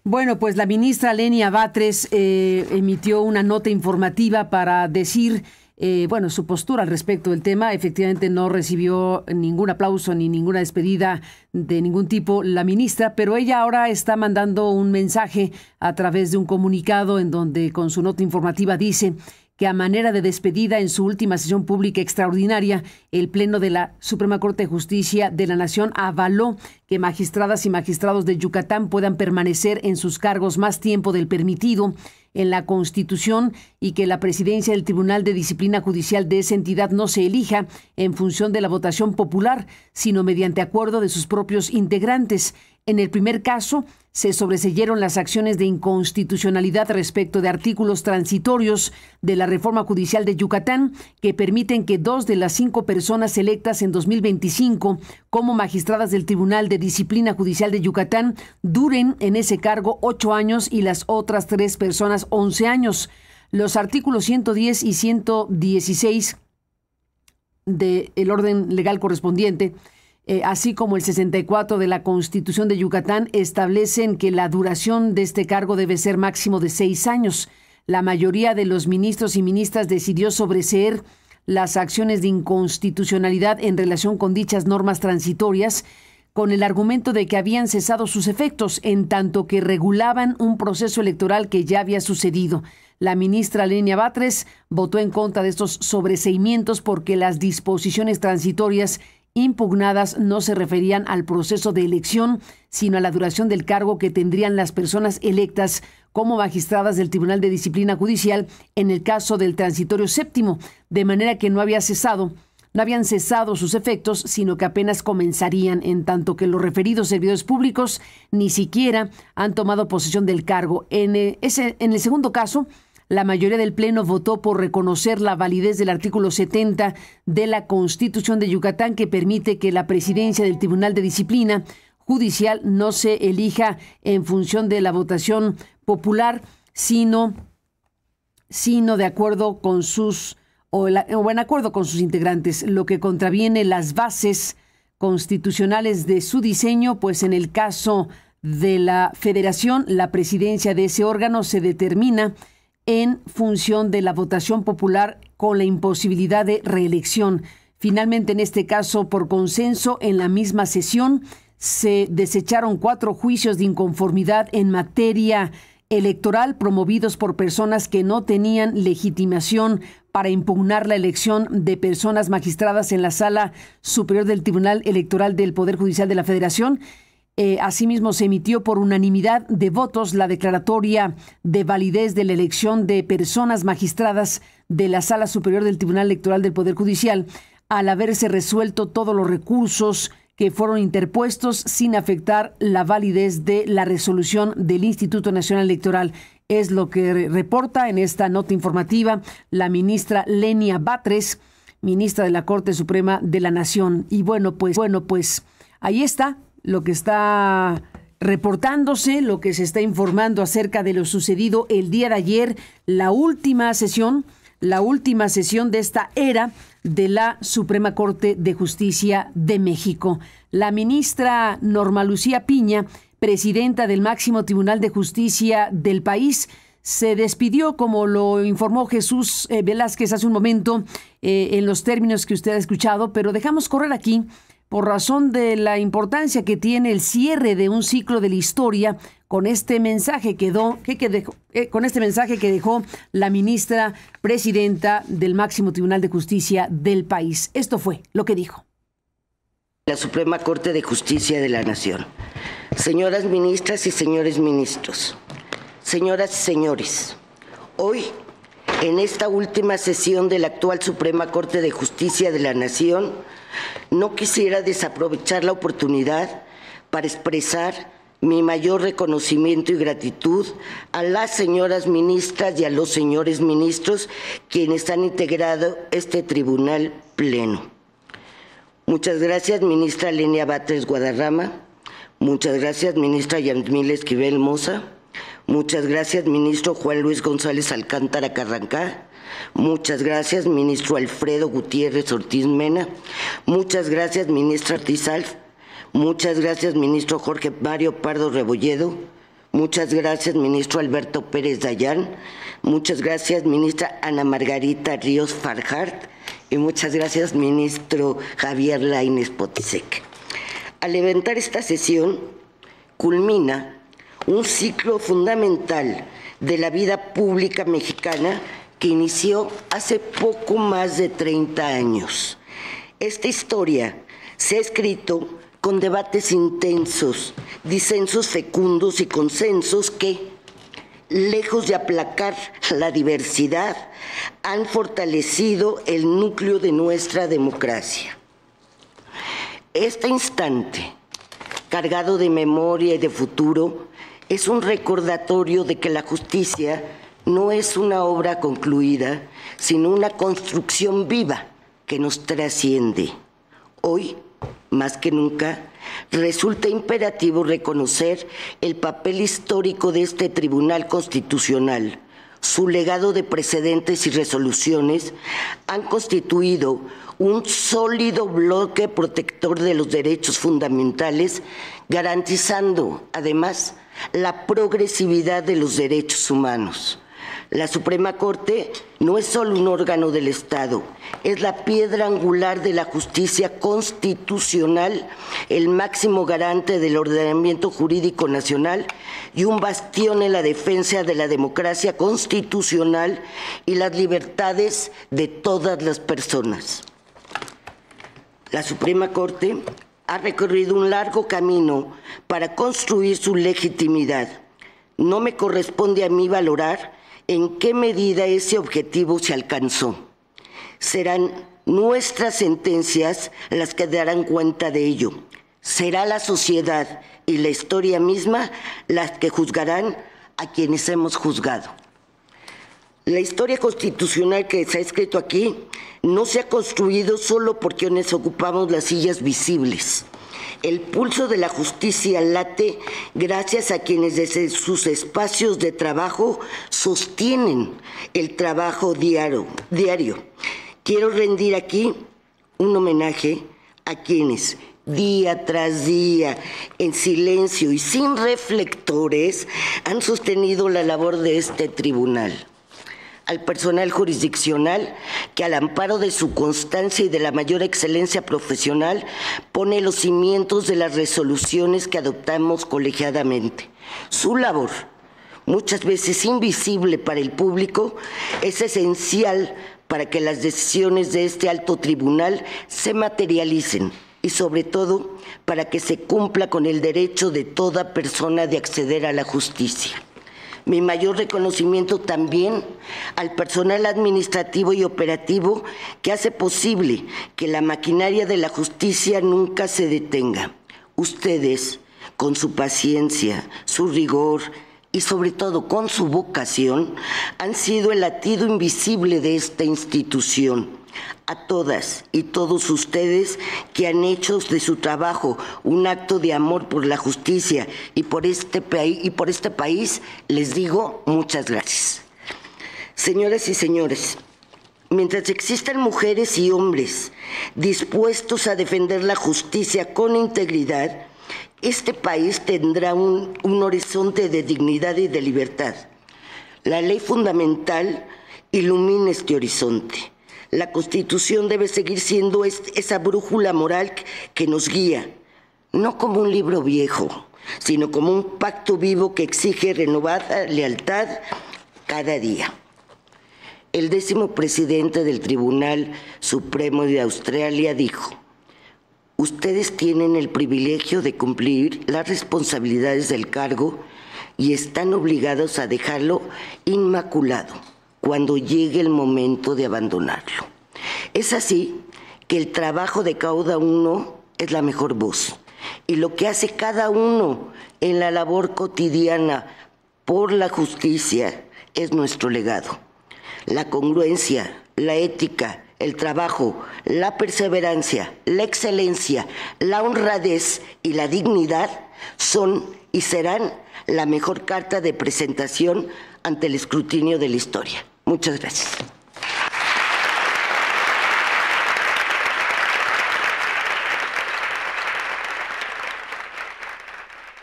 Bueno, pues la ministra Lenia Batres emitió una nota informativa para decir, su postura al respecto del tema. Efectivamente no recibió ningún aplauso ni ninguna despedida de ningún tipo la ministra, pero ella ahora está mandando un mensaje a través de un comunicado en donde con su nota informativa dice que a manera de despedida en su última sesión pública extraordinaria, el Pleno de la Suprema Corte de Justicia de la Nación avaló que magistradas y magistrados de Yucatán puedan permanecer en sus cargos más tiempo del permitido en la Constitución y que la presidencia del Tribunal de Disciplina Judicial de esa entidad no se elija en función de la votación popular, sino mediante acuerdo de sus propios integrantes. En el primer caso, se sobreseyeron las acciones de inconstitucionalidad respecto de artículos transitorios de la reforma judicial de Yucatán que permiten que 2 de las 5 personas electas en 2025 como magistradas del Tribunal de Disciplina Judicial de Yucatán duren en ese cargo 8 años y las otras 3 personas 11 años. Los artículos 110 y 116 del orden legal correspondiente, así como el 64 de la Constitución de Yucatán, establecen que la duración de este cargo debe ser máximo de 6 años. La mayoría de los ministros y ministras decidió sobreseer las acciones de inconstitucionalidad en relación con dichas normas transitorias, con el argumento de que habían cesado sus efectos, en tanto que regulaban un proceso electoral que ya había sucedido. La ministra Lenia Batres votó en contra de estos sobreseimientos porque las disposiciones transitorias impugnadas no se referían al proceso de elección, sino a la duración del cargo que tendrían las personas electas como magistradas del Tribunal de Disciplina Judicial en el caso del transitorio séptimo, de manera que no habían cesado sus efectos, sino que apenas comenzarían, en tanto que los referidos servidores públicos ni siquiera han tomado posesión del cargo. En el segundo caso, la mayoría del Pleno votó por reconocer la validez del artículo 70 de la Constitución de Yucatán, que permite que la presidencia del Tribunal de Disciplina Judicial no se elija en función de la votación popular, sino de acuerdo con en acuerdo con sus integrantes, lo que contraviene las bases constitucionales de su diseño, pues en el caso de la Federación, la presidencia de ese órgano se determina en función de la votación popular con la imposibilidad de reelección. Finalmente, en este caso, por consenso, en la misma sesión, se desecharon 4 juicios de inconformidad en materia electoral promovidos por personas que no tenían legitimación para impugnar la elección de personas magistradas en la Sala Superior del Tribunal Electoral del Poder Judicial de la Federación. Asimismo, se emitió por unanimidad de votos la declaratoria de validez de la elección de personas magistradas de la Sala Superior del Tribunal Electoral del Poder Judicial, al haberse resuelto todos los recursos que fueron interpuestos sin afectar la validez de la resolución del Instituto Nacional Electoral. Es lo que reporta en esta nota informativa la ministra Lenia Batres, ministra de la Corte Suprema de la Nación. Y bueno, pues ahí está lo que está reportándose, lo que se está informando acerca de lo sucedido el día de ayer, la última sesión de esta era de la Suprema Corte de Justicia de México. La ministra Norma Lucía Piña, presidenta del máximo Tribunal de Justicia del país, se despidió, como lo informó Jesús Velázquez hace un momento, en los términos que usted ha escuchado, pero dejamos correr aquí por razón de la importancia que tiene el cierre de un ciclo de la historia con este mensaje que dejó la ministra presidenta del máximo Tribunal de Justicia del país. Esto fue lo que dijo. La Suprema Corte de Justicia de la Nación. Señoras ministras y señores ministros, señoras y señores, hoy, en esta última sesión de la actual Suprema Corte de Justicia de la Nación, no quisiera desaprovechar la oportunidad para expresar mi mayor reconocimiento y gratitud a las señoras ministras y a los señores ministros quienes han integrado este tribunal pleno. Muchas gracias, ministra Lenia Batres Guadarrama. Muchas gracias, ministra Yasmín Esquivel Moza. Muchas gracias, ministro Juan Luis González Alcántara Carrancá. Muchas gracias, ministro Alfredo Gutiérrez Ortiz Mena. Muchas gracias, ministra Ortiz Alf. Muchas gracias, ministro Jorge Mario Pardo Rebolledo. Muchas gracias, ministro Alberto Pérez Dayán. Muchas gracias, ministra Ana Margarita Ríos Farjat. Y muchas gracias, ministro Javier Lainez Potisek. Al levantar esta sesión, culmina un ciclo fundamental de la vida pública mexicana que inició hace poco más de 30 años. Esta historia se ha escrito con debates intensos, disensos fecundos y consensos que, lejos de aplacar la diversidad, han fortalecido el núcleo de nuestra democracia. Este instante, cargado de memoria y de futuro, es un recordatorio de que la justicia no es una obra concluida, sino una construcción viva que nos trasciende. Hoy, más que nunca, resulta imperativo reconocer el papel histórico de este Tribunal Constitucional. Su legado de precedentes y resoluciones han constituido un sólido bloque protector de los derechos fundamentales, garantizando, además, la progresividad de los derechos humanos. La Suprema Corte no es solo un órgano del Estado, es la piedra angular de la justicia constitucional, el máximo garante del ordenamiento jurídico nacional y un bastión en la defensa de la democracia constitucional y las libertades de todas las personas. La Suprema Corte ha recorrido un largo camino para construir su legitimidad. No me corresponde a mí valorar en qué medida ese objetivo se alcanzó. Serán nuestras sentencias las que darán cuenta de ello. Será la sociedad y la historia misma las que juzgarán a quienes hemos juzgado. La historia constitucional que se ha escrito aquí no se ha construido solo por quienes ocupamos las sillas visibles. El pulso de la justicia late gracias a quienes desde sus espacios de trabajo sostienen el trabajo diario. Quiero rendir aquí un homenaje a quienes día tras día, en silencio y sin reflectores, han sostenido la labor de este tribunal. Al personal jurisdiccional que al amparo de su constancia y de la mayor excelencia profesional pone los cimientos de las resoluciones que adoptamos colegiadamente. Su labor, muchas veces invisible para el público, es esencial para que las decisiones de este alto tribunal se materialicen y sobre todo para que se cumpla con el derecho de toda persona de acceder a la justicia. Mi mayor reconocimiento también al personal administrativo y operativo que hace posible que la maquinaria de la justicia nunca se detenga. Ustedes, con su paciencia, su rigor y sobre todo con su vocación, han sido el latido invisible de esta institución. A todas y todos ustedes que han hecho de su trabajo un acto de amor por la justicia y por este país, les digo muchas gracias. Señoras y señores, mientras existan mujeres y hombres dispuestos a defender la justicia con integridad, este país tendrá un horizonte de dignidad y de libertad. La ley fundamental ilumina este horizonte. La Constitución debe seguir siendo esa brújula moral que nos guía, no como un libro viejo, sino como un pacto vivo que exige renovada lealtad cada día. El 10º presidente del Tribunal Supremo de Australia dijo: ustedes tienen el privilegio de cumplir las responsabilidades del cargo y están obligados a dejarlo inmaculado cuando llegue el momento de abandonarlo. Es así que el trabajo de cada uno es la mejor voz, y lo que hace cada uno en la labor cotidiana por la justicia es nuestro legado. La congruencia, la ética, el trabajo, la perseverancia, la excelencia, la honradez y la dignidad son y serán la mejor carta de presentación ante el escrutinio de la historia. Muchas gracias.